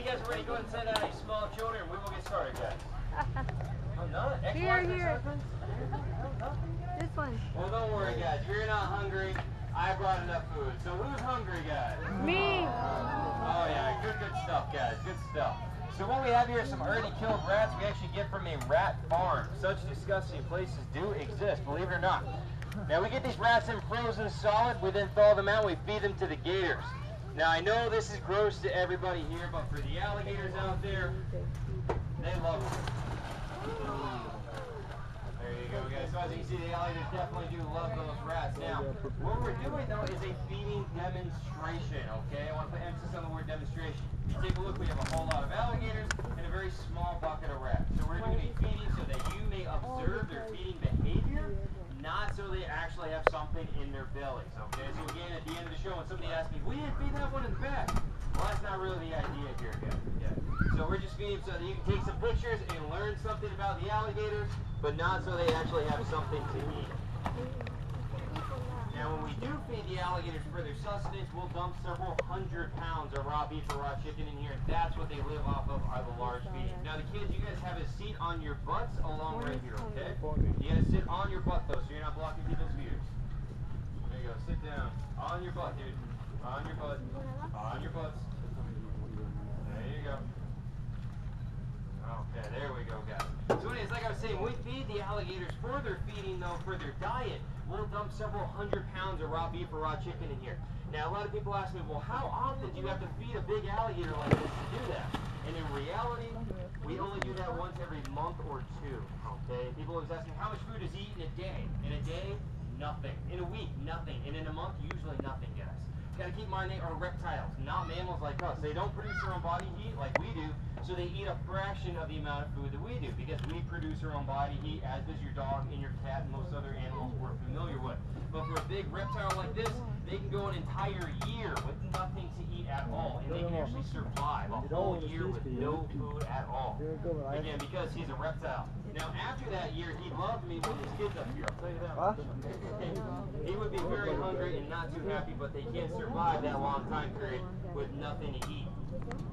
you guys are ready, go ahead and send out any small children. We will get started, guys. I'm not. Here. This one. Well, don't worry, guys. If you're not hungry, I brought enough food. So who's hungry, guys? Me. Oh, yeah. Good stuff, guys. Good stuff. So what we have here is some already killed rats we actually get from a rat farm. Such disgusting places do exist, believe it or not. Now, we get these rats in frozen solid. We then thaw them out. We feed them to the gators. Now, I know this is gross to everybody here, but for the alligators out there, they love them. There you go, guys. So as you can see, the alligators definitely do love those rats. Now, what we're doing, though, is a feeding demonstration, okay? I want to put emphasis on the word demonstration. If you take a look, we have a whole lot of alligators and a very small bucket of rats. So we're doing a feeding so that you may observe their feeding behavior, not so they actually have something in their bellies, okay? So again, at the end of the show, when somebody asks me, we didn't feed that one in the back. Well, that's not really the idea here, guys. Yeah. So we're just feeding so that you can take some pictures and learn something about the alligators, but not so they actually have something to eat. Now, when we do feed the alligators for their sustenance, we'll dump several hundred pounds of raw beef or raw chicken in here, and that's what they live off of, are the large feedings. Now, the kids, you guys have a seat on your butts along right here, okay? You gotta sit on your butt, though, so you're not blocking people's views. There you go, sit down. On your butt, dude. On your butt. On your butts. There you go. Okay, there we go, guys. So anyways, like I was saying, we feed the alligators for their feeding, though, for their diet. We'll dump several hundred pounds of raw beef or raw chicken in here. Now, a lot of people ask me, well, how often do you have to feed a big alligator like this to do that? And in reality, we only do that once every month or two, okay? People always ask me, how much food is eaten in a day? In a day, nothing. In a week, nothing. And in a month, usually nothing, guys. Got to keep in mind they are reptiles, not mammals like us. They don't produce their own body heat like we do, so they eat a fraction of the amount of food that we do, because we produce our own body heat, as does your dog and your cat and most other animals we're familiar with. But for a big reptile like this, they can go an entire year with nothing to eat at all, and they can actually survive a whole year with no food at all. Again, because he's a reptile. Now, after that year, he loved me with his kids up here, I'll tell you that. He would be very hungry and not too happy, but they can't survive that long time period with nothing to eat.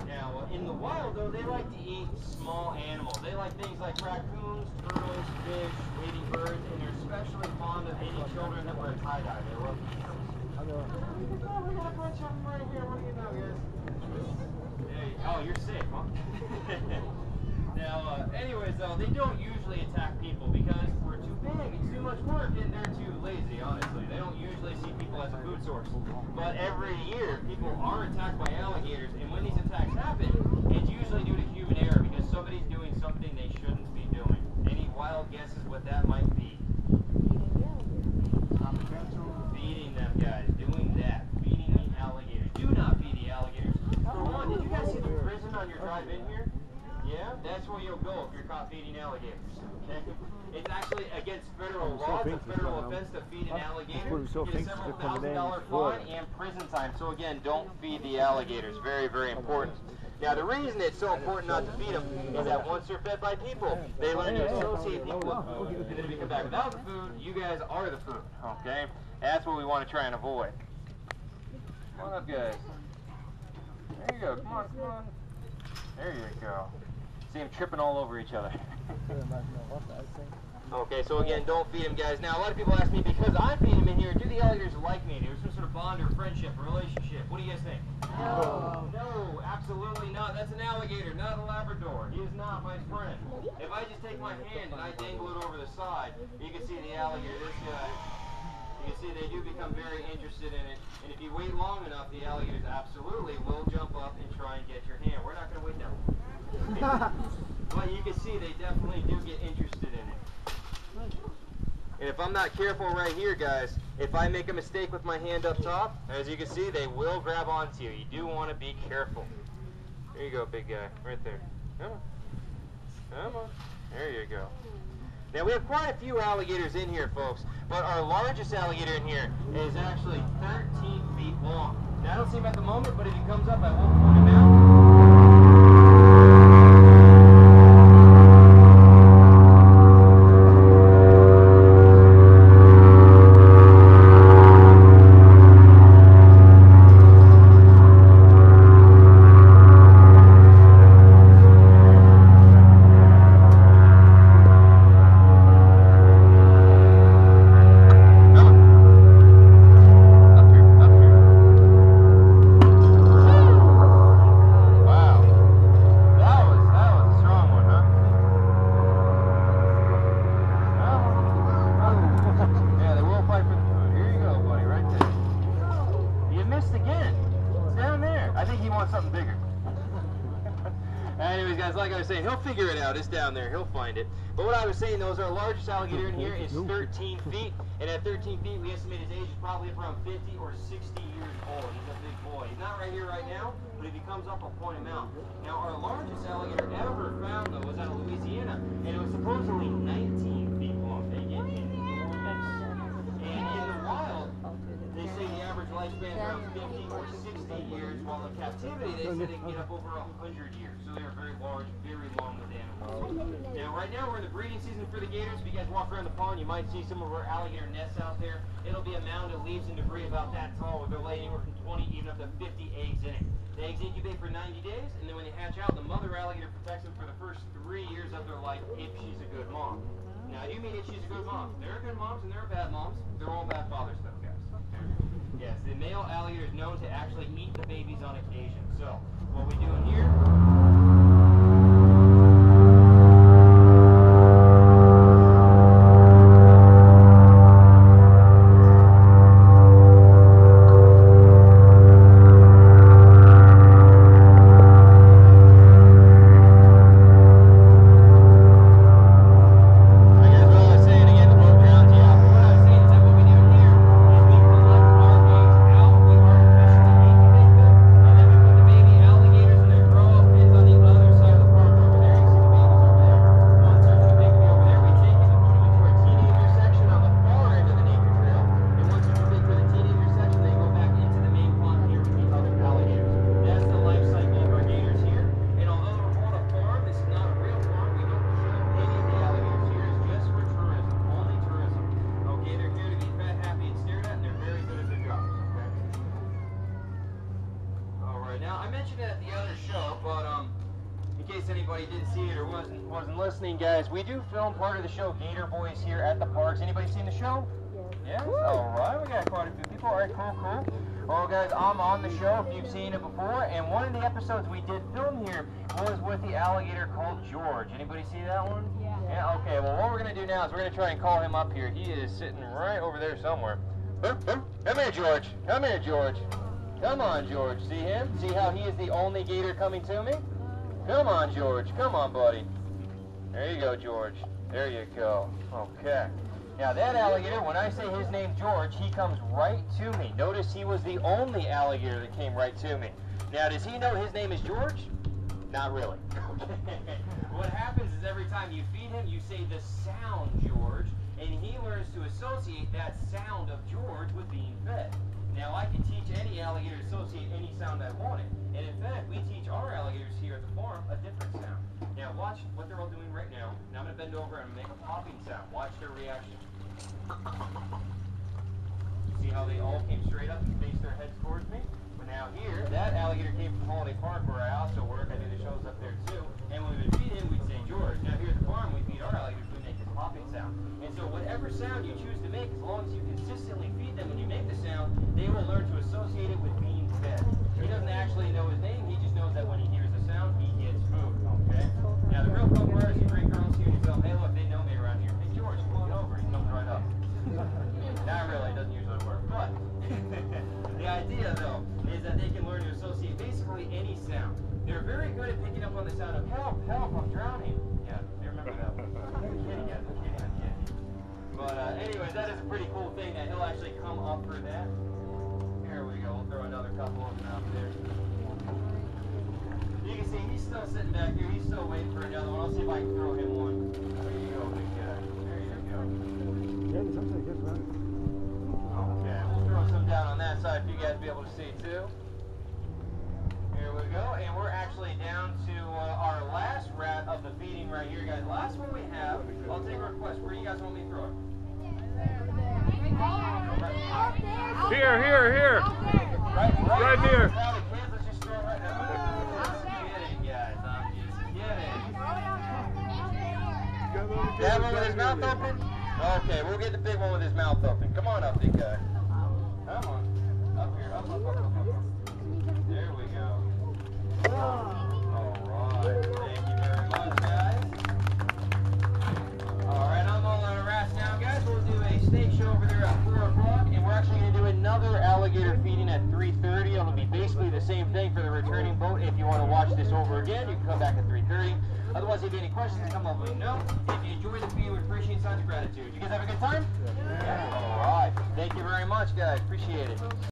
Now, in the wild, though, they like to eat small animals. They like things like raccoons, turtles, fish, wading birds, and they're especially fond of any children that wear tie-dye. They love to eat those. Oh, we got a bunch of them right here. What do you know, guys? Oh, you're safe, huh? Now, anyways, though, they don't usually attack people because we're too big. It's too much work, and they're too lazy, honestly. They don't usually see people as a food source. But every year, people are attacked by alligators, and when these attacks happen, it's usually due to human error because somebody's doing something they shouldn't be doing. Any wild guesses what that might be? Feeding them, guys. Doing that. Feeding the alligators. Do not feed the alligators. For one, did you guys see the prison on your drive in here? Yeah, that's where you'll go if you're caught feeding alligators. Okay? It's actually against federal law. It's a federal offense to feed an alligator. You get a several $1,000 fine and prison time. So again, don't feed the alligators. Very, very important. Now, the reason it's so important not to feed them is that once they're fed by people, they learn to associate people with food. And then if you come back without the food, you guys are the food. Okay? That's what we want to try and avoid. Come on up, guys. There you go. Come on, come on. There you go. See them tripping all over each other. Okay, so again, don't feed them, guys. Now, a lot of people ask me, because I'm feeding them in here, do the alligators like me? There's some sort of bond or friendship or relationship. What do you guys think? No. No, absolutely not. That's an alligator, not a Labrador. He is not my friend. If I just take my hand and I dangle it over the side, you can see the alligator, this guy, you can see they do become very interested in it. And if you wait long enough, the alligators absolutely will jump up and try and get your hand. We're not going to wait that long. But you can see they definitely do get interested in it. And if I'm not careful right here, guys, if I make a mistake with my hand up top, as you can see, they will grab onto you. You do want to be careful. There you go, big guy, right there. Come on. Come on. There you go. Now, we have quite a few alligators in here, folks, but our largest alligator in here is actually 13 feet long. Now, I don't see him at the moment, but if he comes up, I will point him out. Anyways, guys, like I was saying, he'll figure it out. It's down there. He'll find it. But what I was saying, though, is our largest alligator in here is 13 feet. And at 13 feet, we estimate his age is probably up around 50 or 60 years old. He's a big boy. He's not right here right now, but if he comes up, I'll point him out. Now, our largest alligator ever found, though, was out of Louisiana. And it was supposedly 19 feet long. They get enormous. And in the wild, they say the average lifespan is around 50 or 60 years, while in captivity, they say they can get up over 100 years. So they are very large, very long-lived animals. Now, right now, we're in the breeding season for the gators. If you guys walk around the pond, you might see some of our alligator nests out there. It'll be a mound of leaves and debris about that tall, where they're laying anywhere from 20 even up to 50 eggs in it. The eggs incubate for 90 days, and then when they hatch out, the mother alligator protects them for the first 3 years of their life if she's a good mom. Now, I do mean if she's a good mom. There are good moms and there are bad moms. They're all bad fathers, though, guys. Yes, the male alligator is known to actually eat the babies on occasion. So, what we doing here? Listening, guys, we do film part of the show Gator Boys here at the parks. Anybody seen the show? Yes. All right, we got quite a few people. All right, cool. Well, guys, I'm on the show if you've seen it before, and one of the episodes we did film here was with the alligator called George. Anybody see that one? Yeah. Okay, well, what we're going to do now is we're going to try and call him up here. He is sitting right over there somewhere. Come here, George. Come here, George. Come on, George. See him? See how he is the only gator coming to me? Come on, George. Come on, buddy. There you go, George. There you go. Okay. Now that alligator, when I say his name George, he comes right to me. Notice he was the only alligator that came right to me. Now, does he know his name is George? Not really. What happens is every time you feed him, you say the sound George, and he learns to associate that sound of George with being fed. Now, I can teach any alligator to associate any sound I wanted. And in fact, we teach our alligators here at the farm a different sound. Now, watch what they're all doing right now. Now, I'm going to bend over and make a popping sound. Watch their reaction. See how they all came straight up and faced their heads towards me? But now here, that alligator came from Holiday Park, where I also work. I do the shows up there, too. And when we would feed him, we'd say, George. Now, here at the farm, we feed our alligators, we make this popping sound. And so whatever sound you choose to make, as long as you consistently feed them when you make the sound, they will learn to associate it with being fed. He doesn't actually know his name, he just knows that when he hears the sound, he gets food, okay? Now, the real fun part is you bring girls here and you tell them, hey, look, they know me around here. Hey, George, come on over. He comes right up. Not really, it doesn't usually work, but the idea, though, is that they can learn to associate basically any sound. They're very good at picking up on the sound of, help, help, I'm drowning. Yeah, they remember that one. I'm kidding, guys, I'm kidding. But anyways, that is a pretty cool thing that he'll actually come up for that. Here we go, we'll throw another couple of them out there. You can see he's still sitting back here, he's still waiting for another one. I'll see if I can throw him one. There you go, big guy. There you go. Yeah, something good, man. Okay, we'll throw some down on that side for you guys to be able to see too. Here we go, and we're actually down to our last rat of the feeding right here, guys. Last one we have, I'll take a request. Where do you guys want me to throw it? Here. Right here. Now the kids, let's just throw it right now. I'm just kidding, guys. I'm just kidding. That one with his mouth open? Okay, we'll get the big one with his mouth open. Come on up, big guy. Come on. Up here. Up. There we go. Alright. Thank you very much, guys. Alright, I'm all out of rats now, guys. We'll do a steak show over there at 4 o'clock, and we're actually going to do another alligator feeding at 3:30. It'll be basically the same thing for the returning boat if you want to watch the this over again, you can come back at 3:30. Otherwise, if you have any questions, come up with me know. If you enjoy the feed, we appreciate signs of gratitude. You guys have a good time? Yeah. All right. Thank you very much, guys. Appreciate it.